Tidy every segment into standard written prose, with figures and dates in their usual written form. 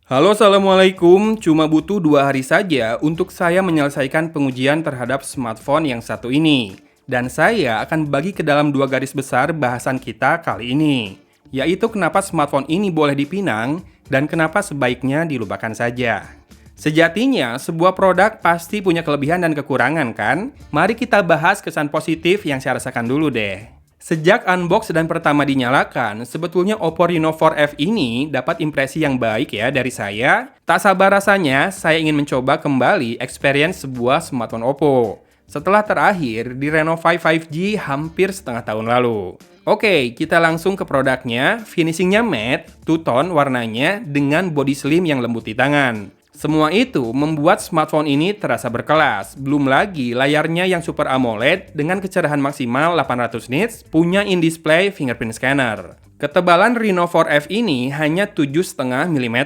Halo, Assalamualaikum. Cuma butuh 2 hari saja untuk saya menyelesaikan pengujian terhadap smartphone yang satu ini. Dan saya akan bagi ke dalam 2 garis besar bahasan kita kali ini, yaitu kenapa smartphone ini boleh dipinang dan kenapa sebaiknya dilupakan saja. Sejatinya, sebuah produk pasti punya kelebihan dan kekurangan kan? Mari kita bahas kesan positif yang saya rasakan dulu deh. Sejak unbox dan pertama dinyalakan, sebetulnya Oppo Reno 4F ini dapat impresi yang baik ya dari saya. Tak sabar rasanya, saya ingin mencoba kembali experience sebuah smartphone Oppo. Setelah terakhir di Reno 5 5G hampir setengah tahun lalu. Oke, kita langsung ke produknya. Finishingnya matte, two-tone warnanya dengan body slim yang lembut di tangan. Semua itu membuat smartphone ini terasa berkelas. Belum lagi layarnya yang Super AMOLED dengan kecerahan maksimal 800 nits, punya in-display fingerprint scanner. Ketebalan Reno 4F ini hanya 7,5 mm.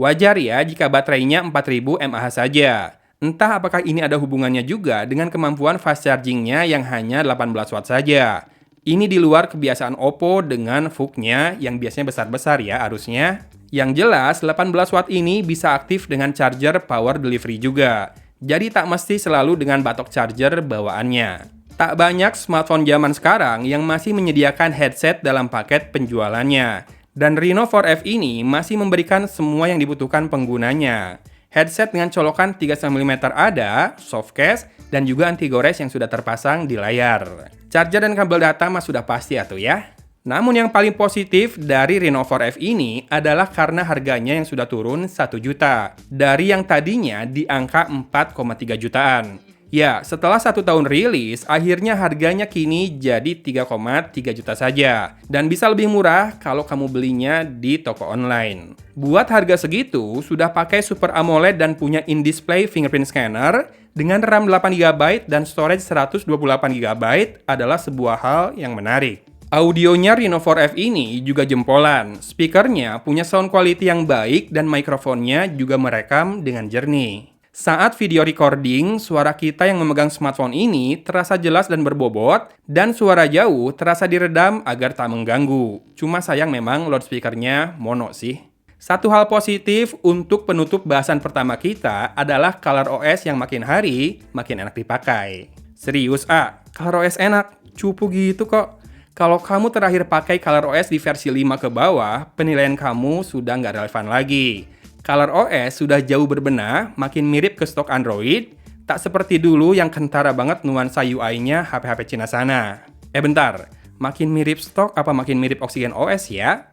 Wajar ya jika baterainya 4000 mAh saja. Entah apakah ini ada hubungannya juga dengan kemampuan fast chargingnya yang hanya 18 watt saja. Ini di luar kebiasaan Oppo dengan VOOC-nya yang biasanya besar-besar ya arusnya. Yang jelas, 18 watt ini bisa aktif dengan charger power delivery juga. Jadi tak mesti selalu dengan batok charger bawaannya. Tak banyak smartphone zaman sekarang yang masih menyediakan headset dalam paket penjualannya. Dan Reno 4F ini masih memberikan semua yang dibutuhkan penggunanya. Headset dengan colokan 3,5 mm ada, soft case, dan juga anti gores yang sudah terpasang di layar. Charger dan kabel data mah sudah pasti atuh ya. Namun yang paling positif dari Reno 4F ini adalah karena harganya yang sudah turun 1 juta. Dari yang tadinya di angka 4,3 jutaan. Ya, setelah 1 tahun rilis, akhirnya harganya kini jadi 3,3 juta saja. Dan bisa lebih murah kalau kamu belinya di toko online. Buat harga segitu, sudah pakai Super AMOLED dan punya in-display fingerprint scanner, dengan RAM 8GB dan storage 128GB adalah sebuah hal yang menarik. Audionya Reno 4F ini juga jempolan. Speakernya punya sound quality yang baik dan mikrofonnya juga merekam dengan jernih. Saat video recording, suara kita yang memegang smartphone ini terasa jelas dan berbobot, dan suara jauh terasa diredam agar tak mengganggu. Cuma sayang memang loudspeakernya mono sih. Satu hal positif untuk penutup bahasan pertama kita adalah ColorOS yang makin hari makin enak dipakai. Serius, ColorOS enak? Cupu gitu kok. Kalau kamu terakhir pakai ColorOS di versi 5 ke bawah, penilaian kamu sudah nggak relevan lagi. ColorOS sudah jauh berbenah, makin mirip ke stok Android, tak seperti dulu yang kentara banget nuansa UI-nya HP-HP Cina sana. Bentar, makin mirip stok apa makin mirip Oxygen OS ya?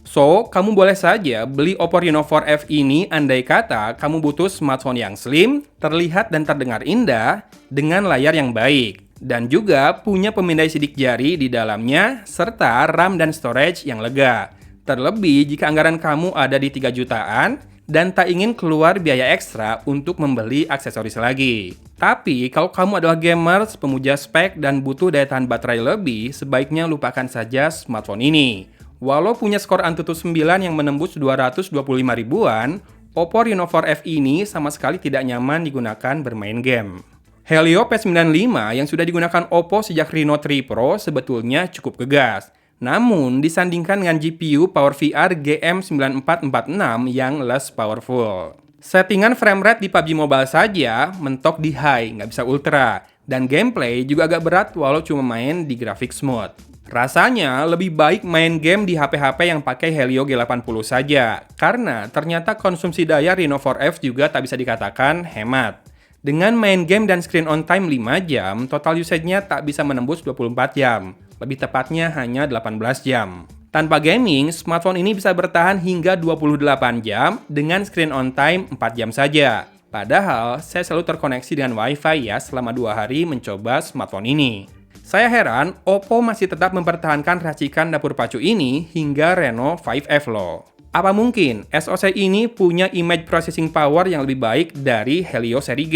So, kamu boleh saja beli Oppo Reno 4F ini andai kata kamu butuh smartphone yang slim, terlihat dan terdengar indah, dengan layar yang baik. Dan juga punya pemindai sidik jari di dalamnya, serta RAM dan storage yang lega. Terlebih jika anggaran kamu ada di 3 jutaan, dan tak ingin keluar biaya ekstra untuk membeli aksesoris lagi. Tapi, kalau kamu adalah gamers, pemuja spek, dan butuh daya tahan baterai lebih, sebaiknya lupakan saja smartphone ini. Walau punya skor Antutu 9 yang menembus 225 ribuan, Oppo Reno 4F ini sama sekali tidak nyaman digunakan bermain game. Helio P95 yang sudah digunakan Oppo sejak Reno 3 Pro sebetulnya cukup gegas. Namun, disandingkan dengan GPU PowerVR GM9446 yang less powerful. Settingan frame rate di PUBG Mobile saja mentok di high, nggak bisa ultra. Dan gameplay juga agak berat walau cuma main di grafik smooth. Rasanya lebih baik main game di HP-HP yang pakai Helio G80 saja, karena ternyata konsumsi daya Reno 4F juga tak bisa dikatakan hemat. Dengan main game dan screen on time 5 jam, total usage-nya tak bisa menembus 24 jam, lebih tepatnya hanya 18 jam. Tanpa gaming, smartphone ini bisa bertahan hingga 28 jam dengan screen on time 4 jam saja. Padahal, saya selalu terkoneksi dengan Wi-Fi ya selama 2 hari mencoba smartphone ini. Saya heran, Oppo masih tetap mempertahankan racikan dapur pacu ini hingga Reno 5F loh. Apa mungkin SoC ini punya image processing power yang lebih baik dari Helio seri G?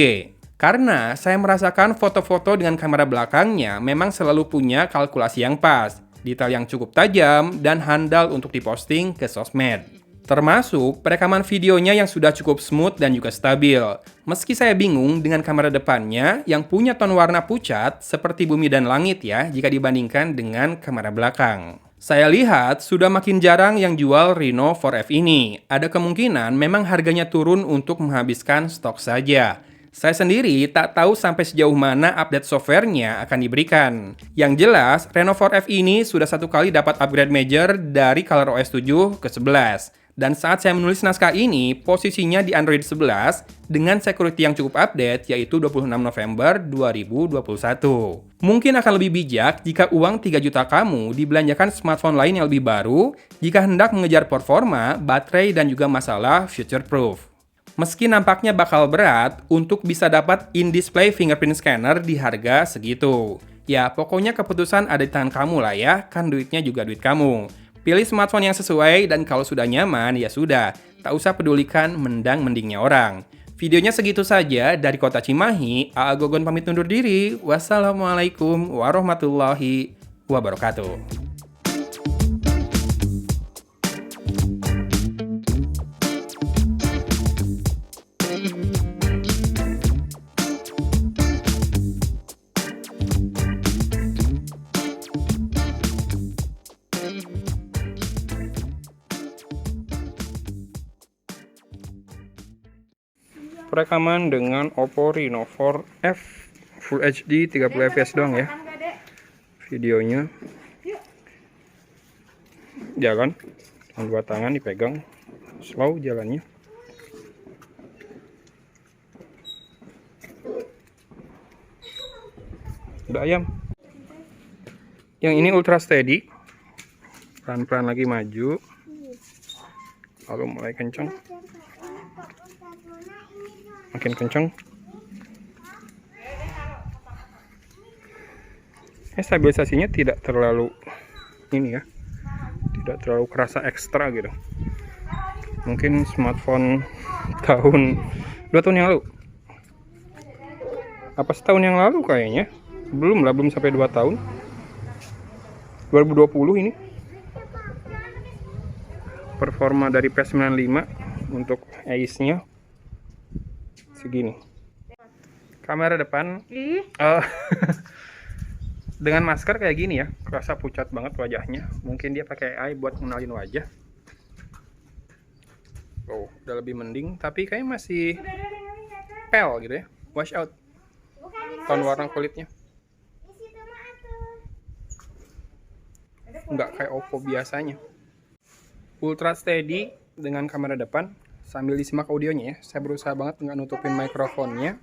Karena saya merasakan foto-foto dengan kamera belakangnya memang selalu punya kalkulasi yang pas, detail yang cukup tajam, dan handal untuk diposting ke sosmed. Termasuk perekaman videonya yang sudah cukup smooth dan juga stabil. Meski saya bingung dengan kamera depannya yang punya ton warna pucat seperti bumi dan langit ya jika dibandingkan dengan kamera belakang. Saya lihat sudah makin jarang yang jual Reno 4F ini. Ada kemungkinan memang harganya turun untuk menghabiskan stok saja. Saya sendiri tak tahu sampai sejauh mana update softwarenya akan diberikan. Yang jelas, Reno 4F ini sudah satu kali dapat upgrade major dari ColorOS 7 ke 11. Dan saat saya menulis naskah ini, posisinya di Android 11 dengan security yang cukup update, yaitu 26 November 2021. Mungkin akan lebih bijak jika uang 3 juta kamu dibelanjakan smartphone lain yang lebih baru jika hendak mengejar performa, baterai, dan juga masalah future proof. Meski nampaknya bakal berat untuk bisa dapat in-display fingerprint scanner di harga segitu. Ya, pokoknya keputusan ada di tangan kamu lah ya, kan duitnya juga duit kamu. Pilih smartphone yang sesuai dan kalau sudah nyaman, ya sudah. Tak usah pedulikan mendang-mendingnya orang. Videonya segitu saja dari Kota Cimahi, A.A. Gogon pamit undur diri. Wassalamualaikum warahmatullahi wabarakatuh. Perekaman dengan Oppo Reno 4F Full HD 30 fps doang ya videonya. Jalan dengan dua tangan dipegang, slow jalannya. Udah ayam. Yang ini ultra steady, pelan-pelan lagi maju, lalu mulai kencang, makin kencang. Stabilisasinya tidak terlalu ini ya, tidak terlalu kerasa ekstra gitu. Mungkin smartphone tahun 2 tahun yang lalu, apa setahun yang lalu kayaknya, belum sampai 2 tahun. 2020 ini performa dari P95 untuk Ace-nya segini. Kamera depan dengan masker kayak gini ya, kerasa pucat banget wajahnya. Mungkin dia pakai AI buat mengenalin wajah. Oh, udah lebih mending, tapi kayaknya masih pale gitu ya, wash out tone warna kulitnya. Nggak kayak Oppo biasanya. Ultra steady dengan kamera depan. Sambil disimak audionya ya, saya berusaha banget nggak nutupin mikrofonnya,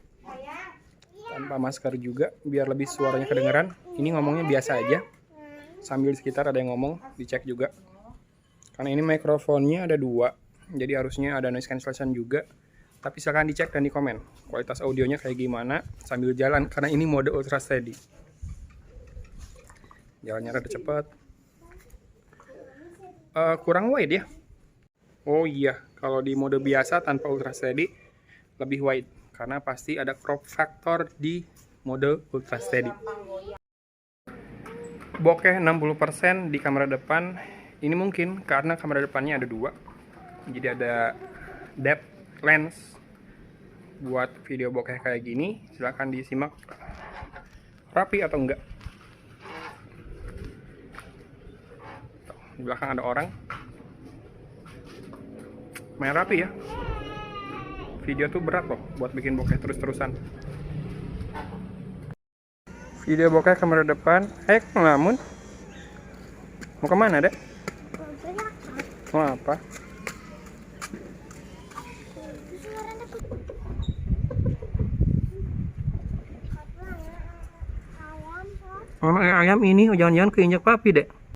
tanpa masker juga, biar lebih suaranya kedengeran. Ini ngomongnya biasa aja, sambil di sekitar ada yang ngomong, dicek juga. Karena ini mikrofonnya ada 2, jadi harusnya ada noise cancellation juga. Tapi silahkan dicek dan di komen kualitas audionya kayak gimana sambil jalan, karena ini mode ultra steady. Jalannya rada cepat. Kurang wide ya. Oh iya, kalau di mode biasa tanpa ultra steady lebih wide, karena pasti ada crop factor di mode ultra steady. Bokeh 60% di kamera depan. Ini mungkin karena kamera depannya ada 2, jadi ada depth lens buat video bokeh kayak gini. Silahkan disimak rapi atau enggak. Di belakang ada orang, main rapi ya. Video tuh berat loh buat bikin bokeh terus-terusan. Video bokeh kamera depan. Ngelamun. Mau kemana, Dek? Mau apa? Ayam ini jangan-jangan keinjak papi, Dek.